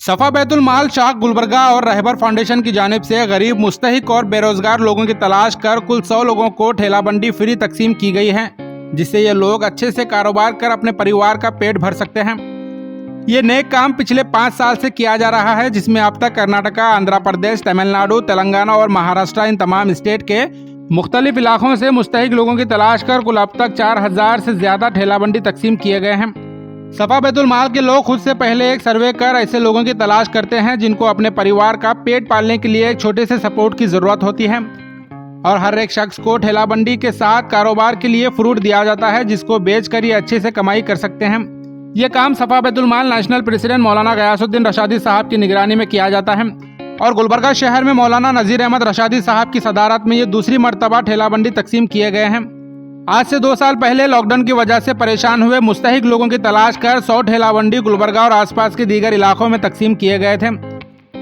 सफा बैतुल माल शाख गुलबर्गा और रहबर फाउंडेशन की जानिब से गरीब मुस्तहिक और बेरोजगार लोगों की तलाश कर कुल 100 लोगों को ठेला बंडी फ्री तकसीम की गई है, जिससे ये लोग अच्छे से कारोबार कर अपने परिवार का पेट भर सकते हैं। ये नेक काम पिछले 5 साल से किया जा रहा है, जिसमें अब तक कर्नाटका, आंध्र प्रदेश, तमिलनाडु, तेलंगाना और महाराष्ट्र इन तमाम स्टेट के मुख्तलिफ इलाकों से मुस्तहिक लोगों की तलाश कर कुल अब तक 4000 से ज्यादा ठेला बंडी तकसीम किए गए हैं। सफा बैतुल माल के लोग खुद से पहले एक सर्वे कर ऐसे लोगों की तलाश करते हैं जिनको अपने परिवार का पेट पालने के लिए एक छोटे से सपोर्ट की जरूरत होती है, और हर एक शख्स को ठेला बंडी के साथ कारोबार के लिए फ्रूट दिया जाता है, जिसको बेचकर ये अच्छे से कमाई कर सकते हैं। ये काम सफा बैतुल माल नेशनल प्रेसिडेंट मौलाना गयासुद्दीन रशादी साहब की निगरानी में किया जाता है, और गुलबर्गा शहर में मौलाना नजीर अहमद रशादी साहब की सदारत में ये दूसरी मरतबा ठेला बंडी तकसीम किए गए हैं। आज से 2 साल पहले लॉकडाउन की वजह से परेशान हुए मुस्तहिक लोगों की तलाश कर 100 ठेला बंडी गुलबर्गा और आसपास के दीगर इलाकों में तकसीम किए गए थे,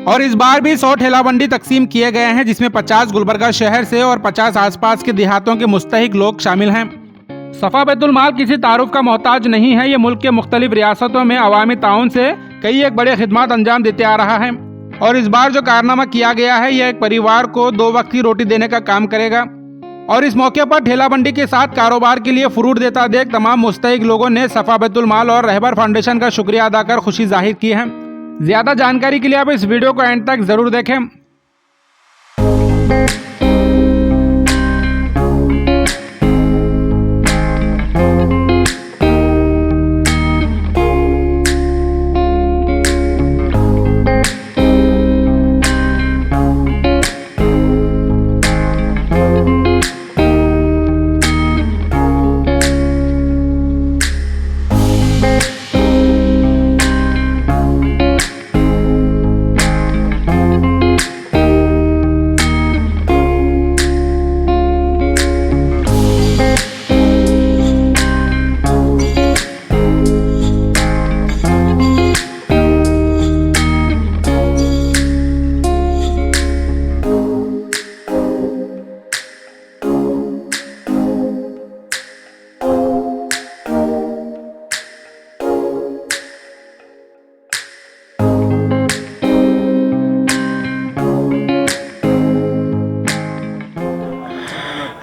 और इस बार भी 100 ठेला बंडी तकसीम किए गए हैं, जिसमें 50 गुलबर्गा शहर से और 50 आसपास के देहातों के मुस्तहिक लोग शामिल हैं। सफा बैतुल माल किसी तारुफ का मोहताज नहीं है। ये मुल्क के मुख्तलिफ रियासतों में अवामी ताउन से कई एक बड़े खिदमत अंजाम देते आ रहा है, और इस बार जो कारनामा किया गया है यह एक परिवार को 2 वक्त की रोटी देने का काम करेगा। और इस मौके पर ठेला बंडी के साथ कारोबार के लिए फ्रूट देता देख तमाम मुस्तहिक लोगों ने सफा बैतुल माल और रहबर फाउंडेशन का शुक्रिया अदा कर खुशी जाहिर की है। ज्यादा जानकारी के लिए आप इस वीडियो को एंड तक जरूर देखें।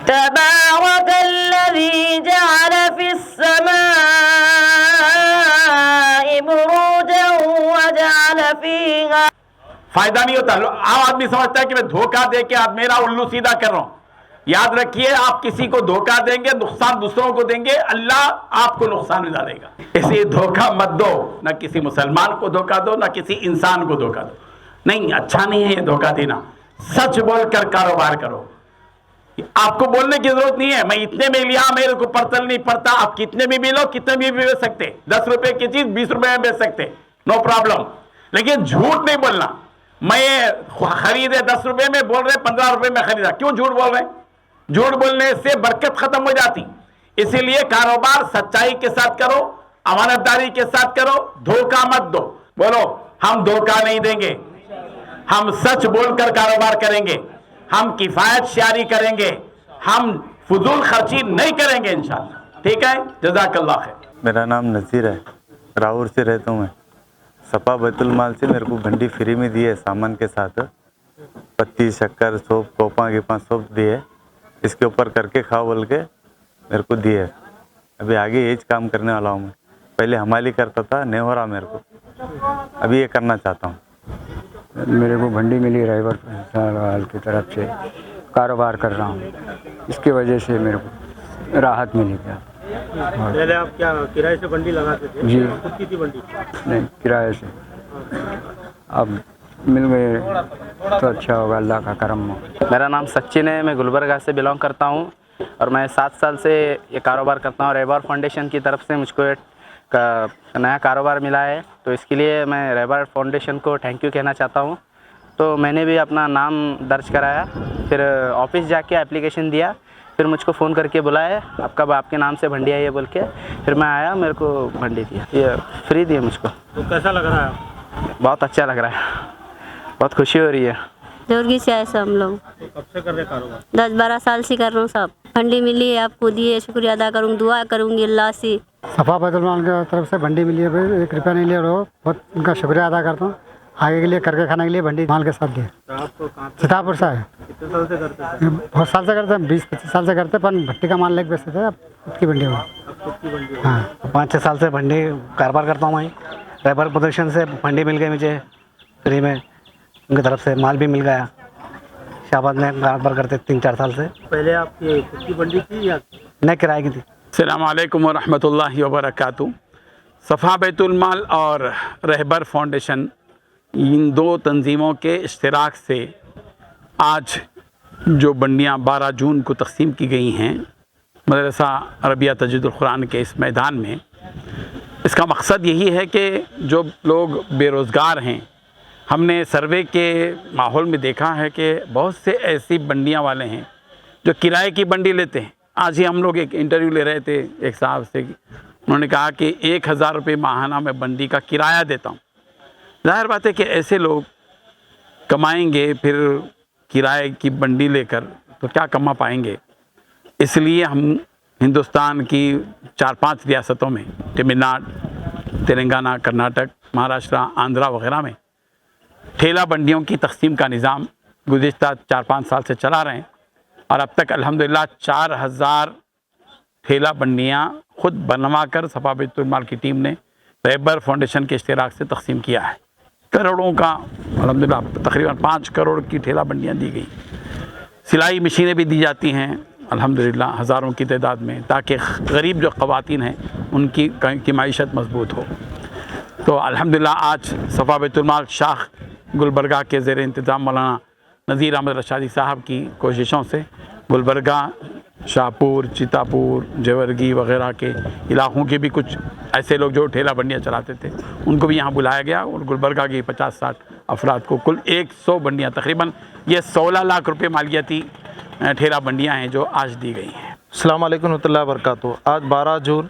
तबारक अल्लज़ी जअल फिस्समाइ बुरूजन व जअल फीहा। फायदा नहीं होता। आम आदमी समझता है कि मैं धोखा दे के आप मेरा उल्लू सीधा कर रहा हूं। याद रखिए, आप किसी को धोखा देंगे, नुकसान दूसरों को देंगे, अल्लाह आपको नुकसान में डालेगा। इसलिए धोखा मत दो, ना किसी मुसलमान को धोखा दो, ना किसी इंसान को धोखा दो। नहीं, अच्छा नहीं है ये धोखा देना। सच बोलकर कारोबार करो। आपको बोलने की जरूरत नहीं है मैं इतने में लिया, मेरे को पड़तल नहीं पड़ता। आप कितने भी मिलो, कितने भी बेच सकते। 10 रुपए की चीज 20 रुपए में बेच सकते, नो प्रॉब्लम। लेकिन झूठ नहीं बोलना। मैं खरीदे 10 रुपए में, बोल रहे 15 रुपए में खरीदा। क्यों झूठ बोल रहे? झूठ बोलने से बरकत खत्म हो जाती। इसीलिए कारोबार सच्चाई के साथ करो, अमानतदारी के साथ करो, धोखा मत दो। बोलो, हम धोखा नहीं देंगे, हम सच बोलकर कारोबार करेंगे, हम किफायत शारी करेंगे, हम फजूल खर्ची नहीं करेंगे इंशाअल्लाह। ठीक है, जज़ाकल्लाह खैर। मेरा नाम नज़ीर है, राउर से रहता हूँ मैं। सफा बैतुल माल से मेरे को भंडी फ्री में दी है, सामान के साथ पत्ती, शक्कर, सौंफ, कोपा के 5 सौंप दिए। इसके ऊपर करके खाओ बोल के मेरे को दिए। अभी आगे यही काम करने वाला हूँ मैं। पहले हमाली करता था, नहीं हो रहा मेरे को, अभी ये करना चाहता हूँ। मेरे को भंडी मिली रहबर की तरफ से, कारोबार कर रहा हूँ, इसकी वजह से मेरे को राहत मिली। क्या पहले आप क्या किराए से बंडी लगाते थे? जी, खुद की थी बंडी? नहीं, किराए से। अब मिल गए तो अच्छा होगा, अल्लाह का करम हो। मेरा नाम सचिन है, मैं गुलबर्गा से बिलोंग करता हूँ, और मैं 7 साल से ये कारोबार करता हूँ। रहबर फाउंडेशन की तरफ से मुझको एक नया कारोबार मिला है, तो इसके लिए मैं रहबर फाउंडेशन को थैंक यू कहना चाहता हूँ। तो मैंने भी अपना नाम दर्ज कराया, फिर ऑफिस जाके एप्लीकेशन दिया, फिर मुझको फ़ोन करके बुलाया, आपके नाम से भंडी आई है बोल के। फिर मैं आया, मेरे को भंडी दिया, ये फ्री दिया मुझको। तो कैसा लग रहा है? बहुत अच्छा लग रहा है, बहुत खुशी हो रही है। जोरगी से आए सब हम लोग। तो कब से कर रहे कारोबार? 10-12 साल से कर रहा हूँ सब। भंडी मिली है, आपको दिए, शुक्रिया अदा करूँगी, दुआ करूँगी अल्लाह से। सफा बैतुल माल की तरफ से भंडी मिली है, 1 रुपया नहीं ले रहे हो, बहुत उनका शुक्रिया अदा करता हूँ। आगे के लिए करके खाने के लिए भंडी माल के साथ दिए। तो आपको कहाँ पे सीतापुर से है, कितने साल से करते थे? बहुत साल से करते हैं, 20-25 साल से करते, पर भट्टी का माल लेके बेचते थे। अब खुद की भंडी में अब खुद की बंडी है। हाँ 5-6 साल से भंडी कारोबार करता हूँ मैं। रैबर प्रोडक्शन से भंडी मिल गई मुझे फ्री में, उनकी तरफ से माल भी मिल गया। शाबाद में कारोबार करते 3-4 साल से। पहले आपकी खुद की बंडी थी या नहीं, किराए की थी। अस्सलामुअलैकुम वरहमतुल्लाहि वबरकातुहू। सफ़ा बैतुल माल और रहबर फाउंडेशन, इन दो तंजीमों के इश्तिराक से आज जो बंडियाँ 12 जून को तकसीम की गई हैं मदरसा अरबिया तजवीदुल कुरान के इस मैदान में, इसका मकसद यही है कि जो लोग बेरोज़गार हैं, हमने सर्वे के माहौल में देखा है कि बहुत से ऐसी बंडियाँ वाले हैं जो किराए की बंडी लेते हैं। आज ही हम लोग एक इंटरव्यू ले रहे थे एक साहब से, उन्होंने कहा कि 1000 रुपये माहाना में बंडी का किराया देता हूँ। ज़ाहिर बात है कि ऐसे लोग कमाएंगे फिर किराए की बंडी लेकर तो क्या कमा पाएंगे। इसलिए हम हिंदुस्तान की 4-5 रियासतों में, तमिलनाडु, तेलंगाना, कर्नाटक, महाराष्ट्र, आंध्रा वगैरह में ठेला बंडियों की तकसीम का निज़ाम गुज़िश्ता 4-5 साल से चला रहे हैं और अब तक अल्हम्दुलिल्लाह 4000 ठेला बंडियाँ खुद बनवा कर सफ़ा बैतुल माल की टीम ने रहबर फाउंडेशन के इश्तिराक से तकसीम किया है। करोड़ों का अल्हम्दुलिल्लाह तकरीबन 5 करोड़ की ठेला बंडियाँ दी गई। सिलाई मशीनें भी दी जाती हैं अल्हम्दुलिल्लाह हज़ारों की तादाद में, ताकि गरीब जो ख़वातीन हैं उनकी माईशत मजबूत हो। तो अल्हम्दुलिल्लाह आज सफ़ा बैतुल माल शाख गुलबर्गा के ज़ेर इंतज़ाम मौलाना नज़ीर अहमद रशादी साहब की कोशिशों से गुलबर्गा, शाहपुर, चितापुर, जेवरगी वग़ैरह के इलाक़ों के भी कुछ ऐसे लोग जो ठेला बंडियाँ चलाते थे उनको भी यहाँ बुलाया गया और गुलबर्गा की 50-60 अफराद को कुल 100 बंडियाँ, तकरीबन ये 16 लाख रुपये मालियाती ठेला बंडियाँ हैं जो आज दी गई हैं। अस्सलाम वालेकुम रहमतुल्लाहि व बरकातुहू। आज 12 जून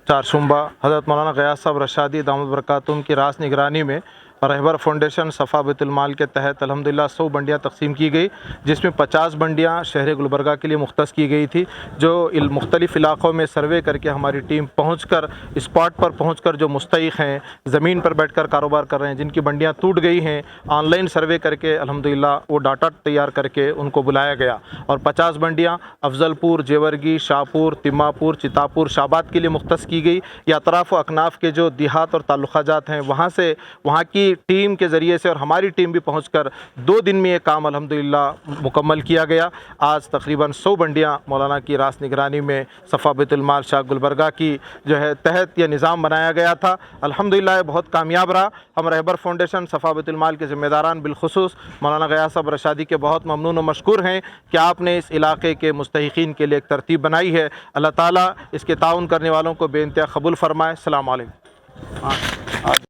चारशुम्बा हज़रत मौलाना ग़ियास साहब रशादी दामद बरकातुहू की रास निगरानी में रहबर फाउंडेशन सफ़ा बैतुल माल के तहत अल्हम्दुलिल्लाह 100 बंडियाँ तकसीम की गई, जिसमें 50 बंडियाँ शहर गुलबर्गा के लिए मुख्तस की गई थी। जो मुख्तलिफ़ इलाक़ों में सर्वे करके हमारी टीम पहुंचकर स्पॉट पर पहुंचकर जो मुस्तहिक़ हैं, ज़मीन पर बैठकर कारोबार कर रहे हैं, जिनकी बंडियाँ टूट गई हैं, ऑनलाइन सर्वे करके अल्हम्दुलिल्लाह वो डाटा तैयार करके उनको बुलाया गया और 50 बंडियाँ अफजलपुर, जेवरगी, शाहपुर, तिम्मापुर, चितापुर, शाबाद के लिए मुख्तस की गई। या अतराफ़ व अकनाफ़ के जो देहात और ताल्लुक़ात हैं वहाँ से, वहाँ की टीम के ज़रिए से और हमारी टीम भी पहुंचकर 2 दिन में ये काम अल्हम्दुलिल्लाह मुकम्मल किया गया। आज तकरीबन 100 बंडियाँ मौलाना की रास निगरानी में सफ़ा बैतुल माल शाख गुलबर्गा की जो है तहत ये निज़ाम बनाया गया था। अल्हम्दुलिल्लाह ये बहुत कामयाब रहा। हम रहबर फाउंडेशन सफ़ा बैतुल माल के ज़िम्मेदारान बिलखुसूस मौलाना ग़ियास साहब रशादी के बहुत ममनून व मशकूर हैं कि आपने इस इलाक़े के मुस्तहिक़ीन के लिए एक तरतीब बनाई है। अल्लाह ताला इसके ताउन करने वालों को बेइंतहा कबूल फ़रमाए। अस्सलामु अलैकुम।